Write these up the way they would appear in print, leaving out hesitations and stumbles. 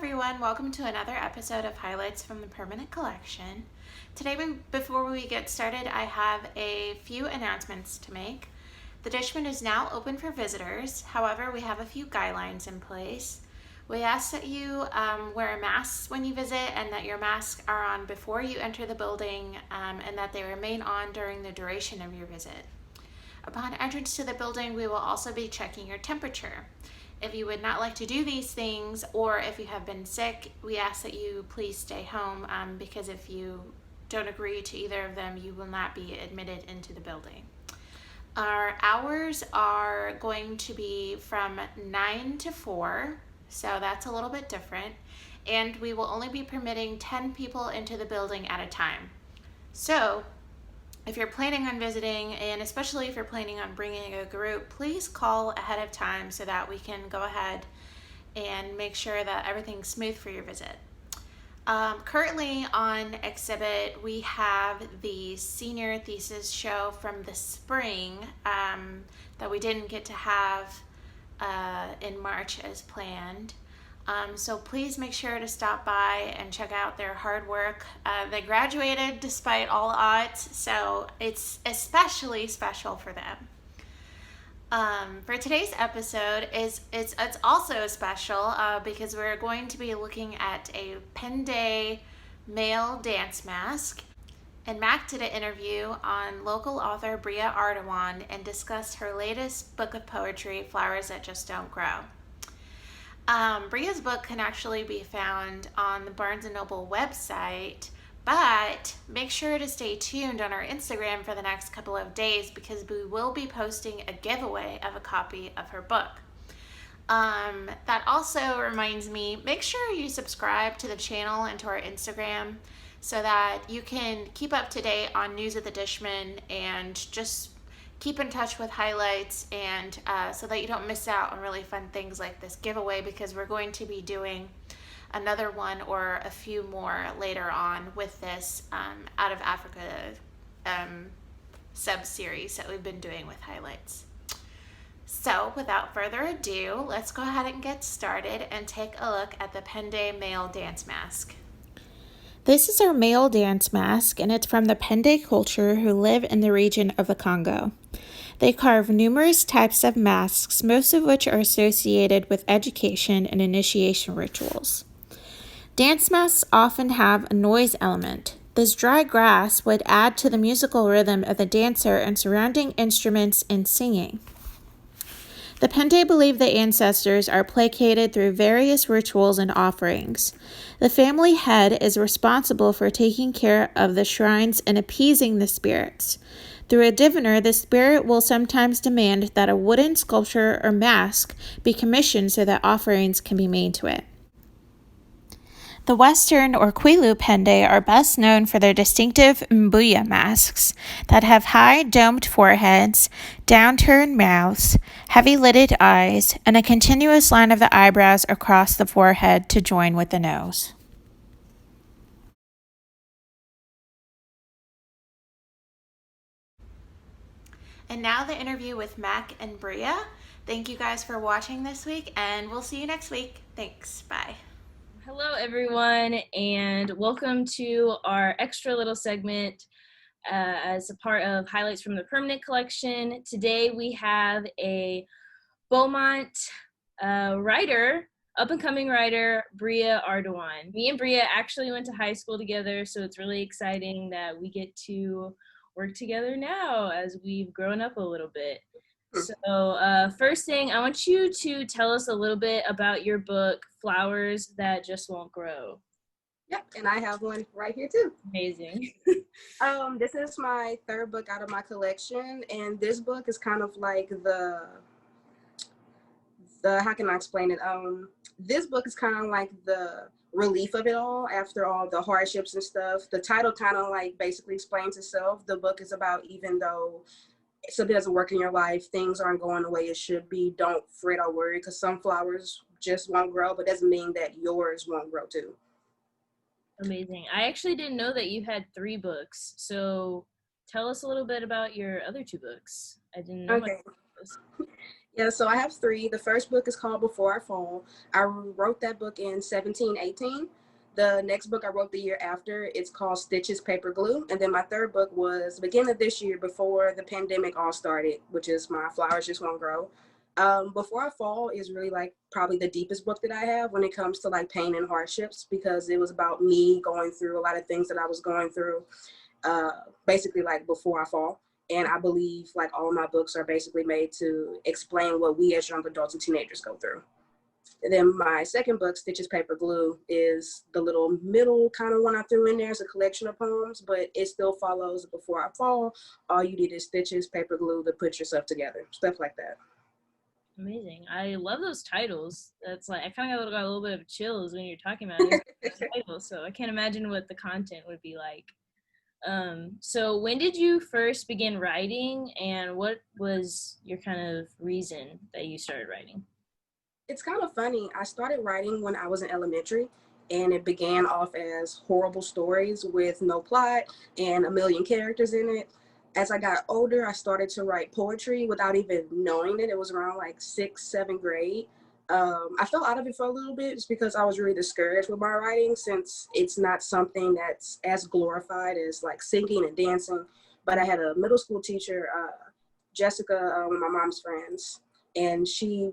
everyone, welcome to another episode of Highlights from the Permanent Collection. Today, before we get started, I have a few announcements to make. The Dishman is now open for visitors. However, we have a few guidelines in place. We ask that you wear a mask when you visit and that your masks are on before you enter the building and that they remain on during the duration of your visit. Upon entrance to the building, we will also be checking your temperature. If you would not like to do these things, or if you have been sick, we ask that you please stay home because if you don't agree to either of them, you will not be admitted into the building. Our hours are going to be from 9 to 4, so that's a little bit different, and we will only be permitting 10 people into the building at a time. So, if you're planning on visiting, and especially if you're planning on bringing a group, please call ahead of time so that we can go ahead and make sure that everything's smooth for your visit. Currently on exhibit, we have the senior thesis show from the spring that we didn't get to have in March as planned. So please make sure to stop by and check out their hard work. They graduated despite all odds, so it's especially special for them. For today's episode, it's also special because we're going to be looking at a Pende male dance mask. And Mac did an interview on local author Briah Ardoin and discussed her latest book of poetry, Flowers That Just Don't Grow. Briah's book can actually be found on the Barnes & Noble website, but make sure to stay tuned on our Instagram for the next couple of days because we will be posting a giveaway of a copy of her book. That also reminds me, make sure you subscribe to the channel and to our Instagram so that you can keep up to date on news of the Dishman and just keep in touch with highlights and so that you don't miss out on really fun things like this giveaway because we're going to be doing another one or a few more later on with this Out of Africa sub-series that we've been doing with highlights. So without further ado, let's go ahead and get started and take a look at the Pende male dance mask. This is our male dance mask, and it's from the Pende culture who live in the region of the Congo. They carve numerous types of masks, most of which are associated with education and initiation rituals. Dance masks often have a noise element. This dry grass would add to the musical rhythm of the dancer and surrounding instruments and singing. The Pende believe the ancestors are placated through various rituals and offerings. The family head is responsible for taking care of the shrines and appeasing the spirits. Through a diviner, the spirit will sometimes demand that a wooden sculpture or mask be commissioned so that offerings can be made to it. The Western or Kwilu Pende are best known for their distinctive mbuya masks that have high domed foreheads, downturned mouths, heavy-lidded eyes, and a continuous line of the eyebrows across the forehead to join with the nose. And now the interview with Mac and Briah. Thank you guys for watching this week, and we'll see you next week. Thanks. Bye. Hello, everyone, and welcome to our extra little segment as a part of Highlights from the Permanent Collection. Today we have a Beaumont writer, up-and-coming writer, Briah Ardoin. Me and Briah actually went to high school together, so it's really exciting that we get to work together now as we've grown up a little bit. So first thing, I want you to tell us a little bit about your book, Flowers That Just Won't Grow. Yep, and I have one right here too. Amazing. This is my third book out of my collection, and this book is kind of like the how can I explain it? This book is kind of like the relief of it all after all the hardships and stuff. The title kind of like basically explains itself. The book is about even though something doesn't work in your life, things aren't going the way it should be, don't fret or worry because some flowers just won't grow, but doesn't mean that yours won't grow too. Amazing. I actually didn't know that you had 3 books. So tell us a little bit about your other 2 books. I didn't know. Okay. Yeah, so I have three. The first book is called Before I Fall. I wrote that book in 1718. The next book I wrote the year after, it's called Stitches, Paper, Glue. And then my third book was the beginning of this year before the pandemic all started, which is My Flowers Just Won't Grow. Before I Fall is really like probably the deepest book that I have when it comes to like pain and hardships, because it was about me going through a lot of things that I was going through, basically like before I fall. And I believe like all of my books are basically made to explain what we as young adults and teenagers go through. And then my second book, Stitches, Paper, Glue, is the little middle kind of one I threw in there. It's a collection of poems, but it still follows Before I Fall. All you need is stitches, paper, glue to put yourself together. Stuff like that. Amazing. I love those titles. That's like, I kind of got a little bit of chills when you're talking about it. Titles, so I can't imagine what the content would be like. So when did you first begin writing, and what was your kind of reason that you started writing? It's kind of funny. I started writing when I was in elementary, and it began off as horrible stories with no plot and a million characters in it. As I got older, I started to write poetry without even knowing it. It was around like sixth, seventh grade. I fell out of it for a little bit just because I was really discouraged with my writing, since it's not something that's as glorified as like singing and dancing. But I had a middle school teacher, Jessica, one of my mom's friends, and she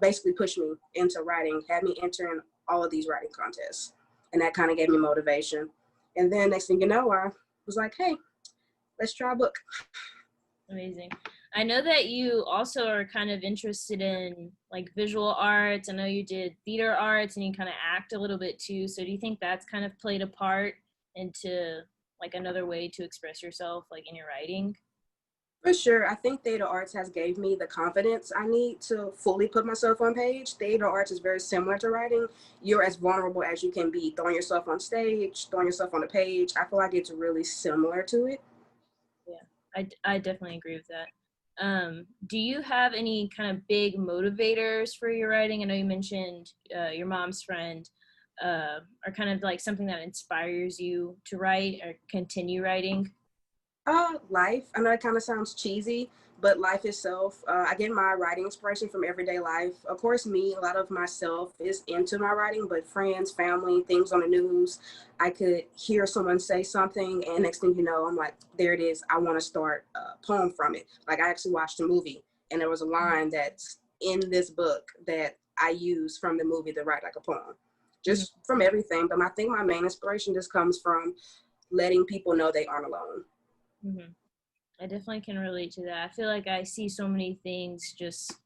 basically pushed me into writing, had me enter in all of these writing contests. And that kind of gave me motivation. And then next thing you know, I was like, hey, let's try a book. Amazing. I know that you also are kind of interested in like visual arts. I know you did theater arts and you kind of act a little bit too. So do you think that's kind of played a part into like another way to express yourself like in your writing? For sure. I think theater arts has gave me the confidence I need to fully put myself on page. Theater arts is very similar to writing. You're as vulnerable as you can be, throwing yourself on stage, throwing yourself on the page. I feel like it's really similar to it. Yeah, I definitely agree with that. Do you have any kind of big motivators for your writing? I know you mentioned your mom's friend, or kind of like something that inspires you to write or continue writing. Life. I know it kind of sounds cheesy, but life itself. I get my writing inspiration from everyday life. Of course, me, a lot of myself is into my writing, but friends, family, things on the news. I could hear someone say something, and next thing you know, I'm like, there it is. I want to start a poem from it. Like I actually watched a movie, and there was a line that's in this book that I use from the movie to write like a poem, just from everything. But I think my main inspiration just comes from letting people know they aren't alone. Mm-hmm. I definitely can relate to that. I feel like I see so many things just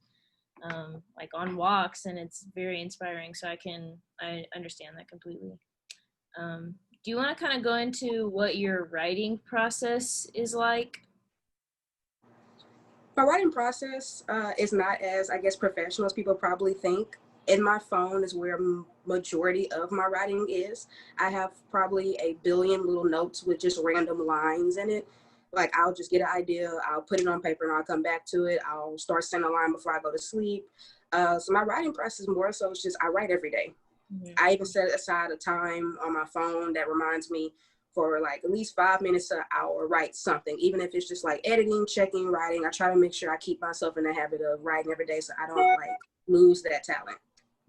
like on walks, and it's very inspiring. So I understand that completely. Do you want to kind of go into what your writing process is like? My writing process is not as, I guess, professional as people probably think. In my phone is where majority of my writing is. I have probably a billion little notes with just random lines in it. Like I'll just get an idea, I'll put it on paper, and I'll come back to it. I'll start saying a line before I go to sleep. So my writing process more so is just I write every day. Mm-hmm. I even set aside a time on my phone that reminds me for like at least 5 minutes to an hour, write something, even if it's just like editing, checking, writing. I try to make sure I keep myself in the habit of writing every day so I don't like lose that talent.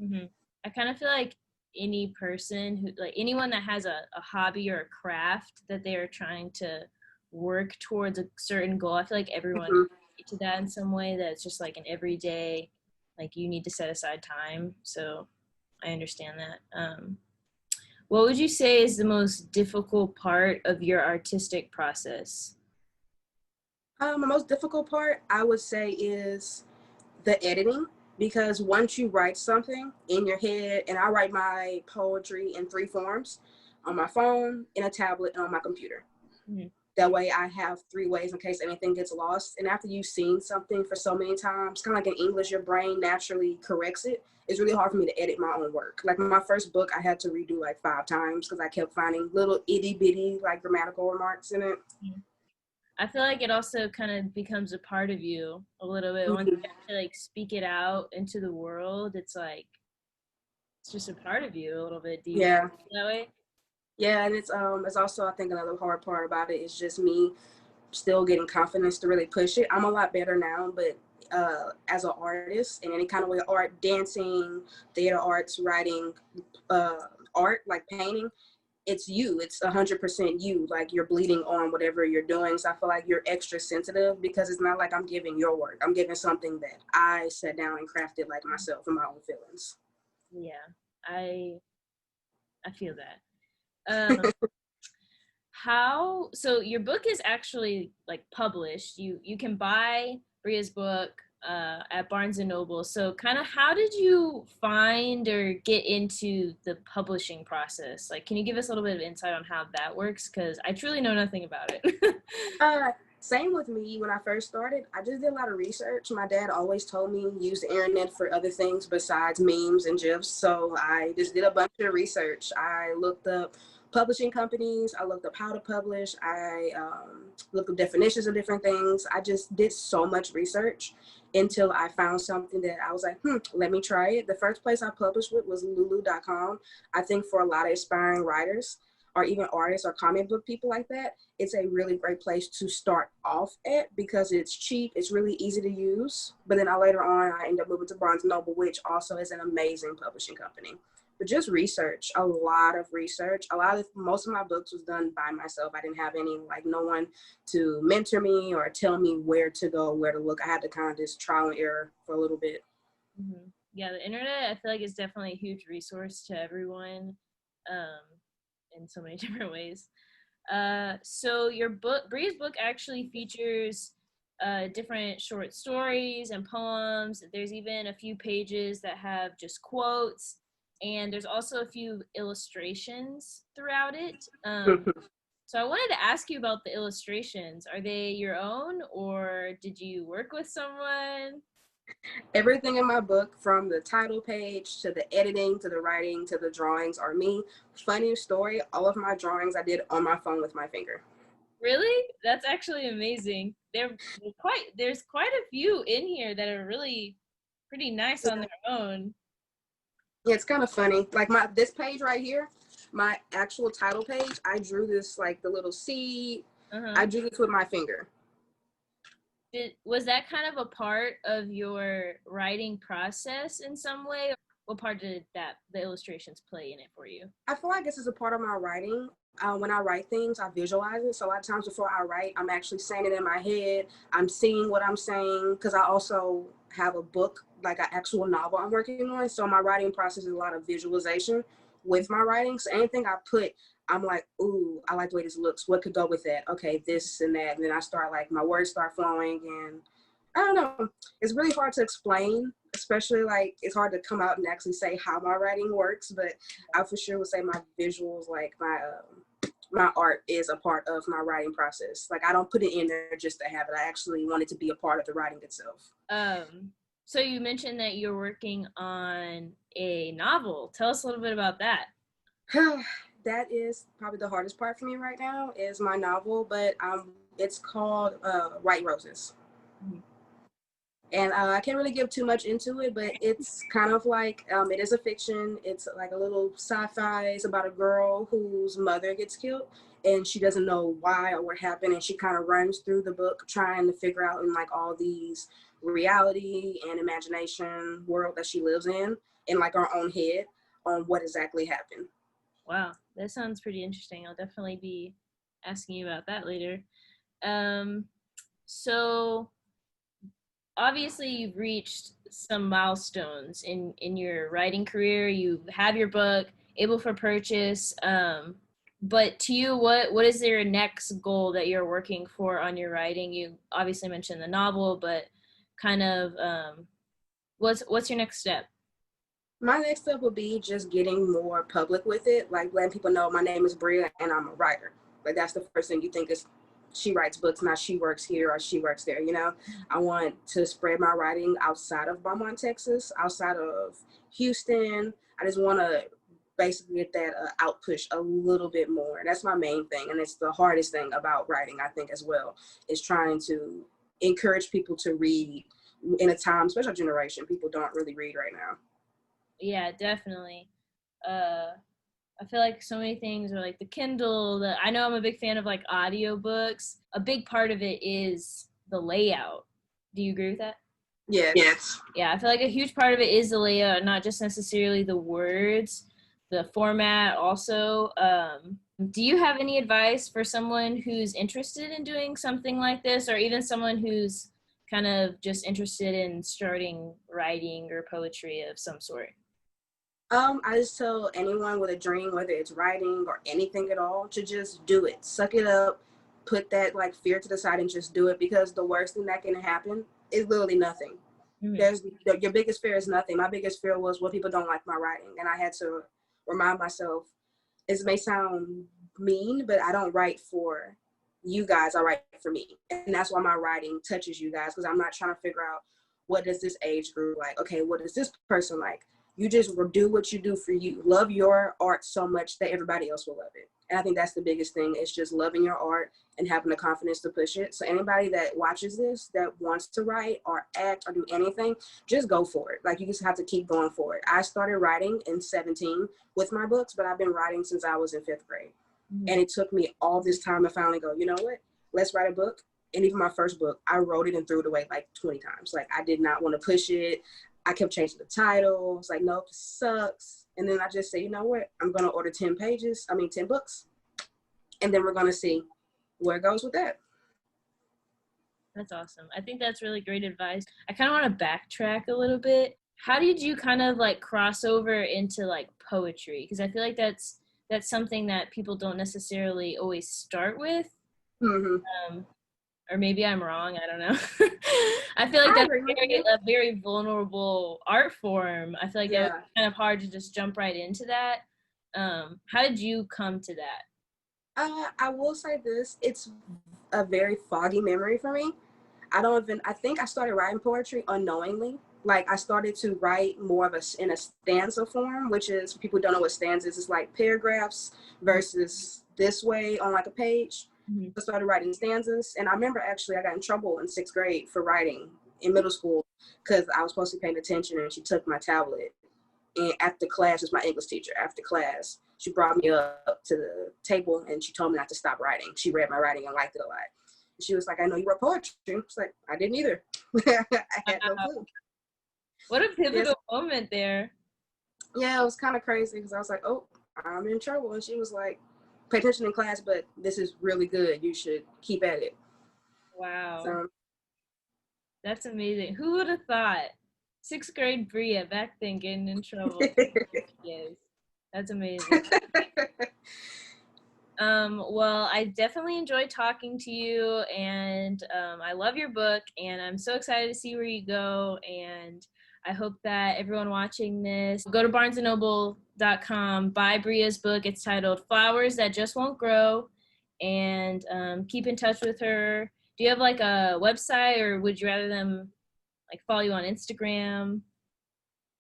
Mm-hmm. I kind of feel like any person who, like anyone that has a hobby or a craft that they are trying to work towards a certain goal, I feel like everyone to that in some way, that it's just like an everyday, like you need to set aside time. So I understand that. What would you say is the most difficult part of your artistic process? The most difficult part, I would say, is the editing, because once you write something in your head, and I write my poetry in three forms: on my phone, in a tablet, and on my computer. Mm-hmm. That way I have three ways in case anything gets lost. And after you've seen something for so many times, kind of like in English, your brain naturally corrects it. It's really hard for me to edit my own work. Like my first book, I had to redo like 5 times because I kept finding little itty bitty like grammatical remarks in it. I feel like it also kind of becomes a part of you a little bit. Once you have to like speak it out into the world, it's like, it's just a part of you a little bit. Do you Yeah. feel that way? Yeah, and it's also, I think another hard part about it is just me still getting confidence to really push it. I'm a lot better now, but as an artist in any kind of way, art, dancing, theater arts, writing, art, like painting, it's you. It's 100% you. Like you're bleeding on whatever you're doing. So I feel like you're extra sensitive because it's not like I'm giving your work. I'm giving something that I sat down and crafted like myself and my own feelings. Yeah, I feel that. So your book is actually like published. You can buy Bria's book at Barnes and Noble. So kind of how did you find or get into the publishing process? Like, can you give us a little bit of insight on how that works? Because I truly know nothing about it. Same with me. When I first started, I just did a lot of research. My dad always told me use the internet for other things besides memes and gifs. So I just did a bunch of research. I looked up publishing companies. I looked up how to publish. I looked up definitions of different things. I just did so much research until I found something that I was like, let me try it. The first place I published with was lulu.com. I think for a lot of aspiring writers or even artists or comic book people like that, it's a really great place to start off at because it's cheap, it's really easy to use. But then later on, I ended up moving to Barnes& Noble, which also is an amazing publishing company. But just research, a lot of research. Most of my books was done by myself. I didn't have no one to mentor me or tell me where to go, where to look. I had to kind of just trial and error for a little bit. Mm-hmm. Yeah, the internet, I feel like, is definitely a huge resource to everyone in so many different ways. So your book, Bria's book, actually features different short stories and poems. There's even a few pages that have just quotes, and there's also a few illustrations throughout it. So I wanted to ask you about the illustrations. Are they your own, or did you work with someone? Everything in my book, from the title page to the editing to the writing to the drawings, are me. Funny story, all of my drawings I did on my phone with my finger. Really? That's actually amazing. There's quite a few in here that are really pretty nice on their own. Yeah, it's kind of funny. Like this page right here, my actual title page, I drew this like the little seed. I drew this with my finger. Was that kind of a part of your writing process in some way? What part did the illustrations play in it for you? I feel like this is a part of my writing. When I write things, I visualize it. So a lot of times before I write, I'm actually saying it in my head. I'm seeing what I'm saying because I also have a book, like an actual novel I'm working on. So my writing process is a lot of visualization with my writing. So anything I put, I'm like, ooh, I like the way this looks. What could go with that? Okay, this and that. And then I start my words start flowing, and I don't know. It's really hard to explain, especially it's hard to come out and actually say how my writing works. But I for sure would say my visuals, my art is a part of my writing process. Like I don't put it in there just to have it. I actually want it to be a part of the writing itself. So you mentioned that you're working on a novel. Tell us a little bit about that. That is probably the hardest part for me right now is my novel, but it's called White Roses. Mm-hmm. And I can't really give too much into it, but it's kind of it is a fiction. It's like a little sci-fi. It's about a girl whose mother gets killed and she doesn't know why or what happened. And she kind of runs through the book trying to figure out in all these reality and imagination world that she lives in her own head on what exactly happened. Wow, that sounds pretty interesting. I'll definitely be asking you about that later. So obviously you've reached some milestones in your writing career. You have your book able for purchase. But to you, what is your next goal that you're working for on your writing? You obviously mentioned the novel, but kind of what's your next step? My next step would be just getting more public with it, letting people know my name is Briah and I'm a writer. That's the first thing you think is she writes books, not she works here or she works there, I want to spread my writing outside of Beaumont, Texas, outside of Houston. I just want to basically get that out push a little bit more. That's my main thing. And it's the hardest thing about writing, I think, as well, is trying to encourage people to read in a time, especially our generation. People don't really read right now. Yeah, definitely. I feel like so many things are the Kindle. I know I'm a big fan of audiobooks. A big part of it is the layout. Do you agree with that? Yes. Yes. Yeah, I feel like a huge part of it is the layout, not just necessarily the words, the format also. Do you have any advice for someone who's interested in doing something like this, or even someone who's kind of just interested in starting writing or poetry of some sort? I just tell anyone with a dream, whether it's writing or anything at all, to just do it. Suck it up, put that like fear to the side and just do it, because the worst thing that can happen is literally nothing. Mm-hmm. Your biggest fear is nothing. My biggest fear was what people don't like my writing. And I had to remind myself, it may sound mean, but I don't write for you guys, I write for me. And that's why my writing touches you guys, because I'm not trying to figure out what does this age group like? Okay, what is this person like? You just do what you do for you. Love your art so much that everybody else will love it. And I think that's the biggest thing, is just loving your art and having the confidence to push it. So anybody that watches this that wants to write or act or do anything, just go for it. Like, you just have to keep going for it. I started writing in 17 with my books, but I've been writing since I was in 5th grade. Mm-hmm. And it took me all this time to finally go, you know what, let's write a book. And even my first book, I wrote it and threw it away like 20 times. Like, I did not want to push it. I kept changing the title. I was like, nope, this sucks. And then I just say, you know what, I'm going to order 10 books. And then we're going to see where it goes with that. That's awesome. I think that's really great advice. I kind of want to backtrack a little bit. How did you kind of like cross over into like poetry? Because I feel like that's something that people don't necessarily always start with. Mm-hmm. Or maybe I'm wrong. I don't know. I feel like that's a very vulnerable art form. I feel like that would be kind of hard to just jump right into that. How did you come to that? I will say this. It's a very foggy memory for me. I think I started writing poetry unknowingly. Like, I started to write more of in a stanza form, which is, people don't know what stanza is. It's like paragraphs versus this way on like a page. Mm-hmm. I started writing stanzas. And I remember actually I got in trouble in 6th grade for writing in middle school, because I was supposed to be paying attention and she took my tablet. And after class, was my English teacher, after class, she brought me up to the table and she told me not to stop writing. She read my writing and liked it a lot. And she was like, I know you wrote poetry. I was like, I didn't either. I had no clue. What a pivotal moment there. Yeah, it was kind of crazy, because I was like, oh, I'm in trouble. And she was like, pay attention in class, but this is really good. You should keep at it. Wow. So, that's amazing. Who would have thought? 6th grade Briah back then getting in trouble. Yes. That's amazing. Well, I definitely enjoyed talking to you, and I love your book, and I'm so excited to see where you go, and I hope that everyone watching this, go to barnesandnoble.com, buy Briah's book. It's titled Flowers That Just Won't Grow, and keep in touch with her. Do you have like a website, or would you rather them like follow you on Instagram?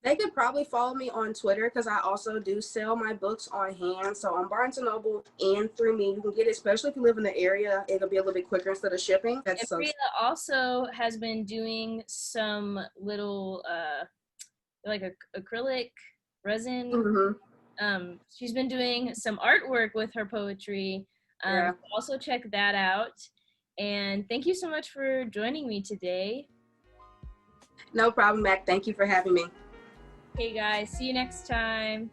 They could probably follow me on Twitter, because I also do sell my books on hand. So on Barnes & Noble and through me, you can get it, especially if you live in the area. It'll be a little bit quicker instead of shipping. And Briah also has been doing some little, like acrylic resin. Mm-hmm. She's been doing some artwork with her poetry. Also check that out. And thank you so much for joining me today. No problem, Mac. Thank you for having me. Hey guys, see you next time.